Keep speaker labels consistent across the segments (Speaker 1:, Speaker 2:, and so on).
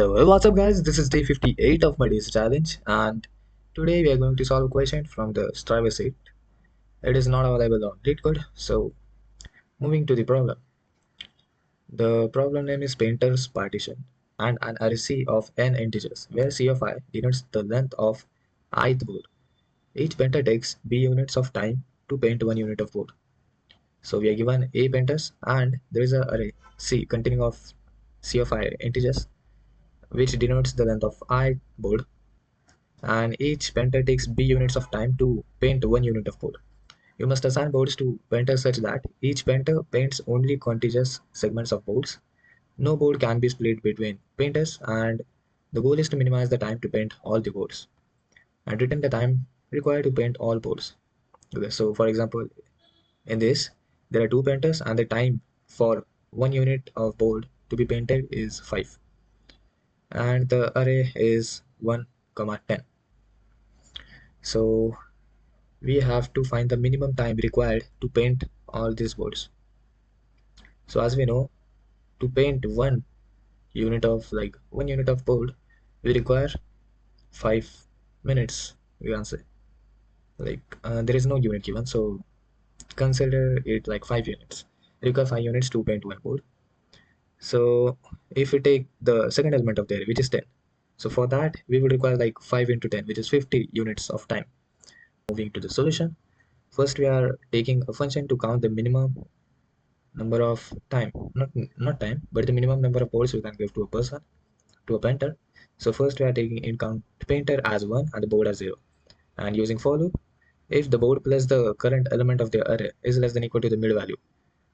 Speaker 1: So, what's up, guys? This is day 58 of my DSA challenge, and today we are going to solve a question from the driver's seat. It is not available on LeetCode, so moving to the problem. The problem name is painter's partition and an array C of n integers, where C of I denotes the length of ith board. Each painter takes b units of time to paint one unit of board. So we are given a painters, and there is an array C containing of C of I integers, which denotes the length of ith board, and each painter takes b units of time to paint one unit of board. You must assign boards to painters such that each painter paints only contiguous segments of boards. No board can be split between painters, and the goal is to minimize the time to paint all the boards and return the time required to paint all boards. Okay, so for example, in this, there are two painters, and the time for one unit of board to be painted is 5, and the array is 1, 10. So we have to find the minimum time required to paint all these boards. So as we know, to paint one unit of board, we require 5 minutes. We can say there is no unit given, so consider it like 5 units. We require 5 units to paint one board. So if we take the second element of the array, which is 10, so for that we will require like 5 into 10, which is 50 units of time. Moving to the solution, first we are taking a function to count the minimum number of time, not time, but the minimum number of boards we can give to a person, to a painter. So first we are taking in count painter as 1 and the board as 0, and using for loop, if the board plus the current element of the array is less than equal to the mid value,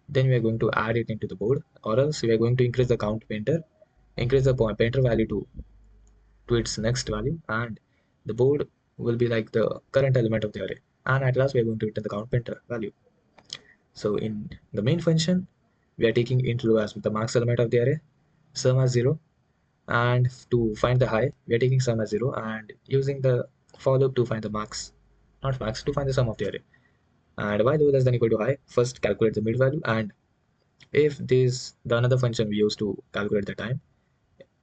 Speaker 1: then we are going to add it into the board, or else we are going to increase the count painter, increase the painter value to its next value, and the board will be like the current element of the array, and at last we are going to return the count painter value. So in the main function, we are taking int row as the max element of the array, sum as 0, and to find the high, we are taking sum as 0 and using the for loop to find the max, not max, to find the sum of the array. And while low less than equal to high, first calculate the mid value, and if this the another function we use to calculate the time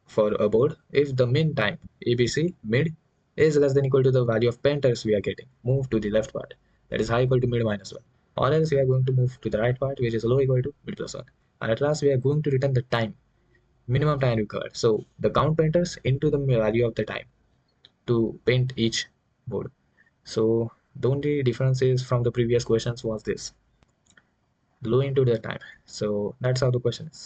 Speaker 1: for a board, if the min time ABC mid is less than equal to the value of painters we are getting, move to the left part, that is high equal to mid minus 1, or else we are going to move to the right part, which is low equal to mid plus 1, and at last we are going to return the time, minimum time required, so the count painters into the value of the time to paint each board. So the only difference is from the previous questions was this, low into the time. So that's how the question is.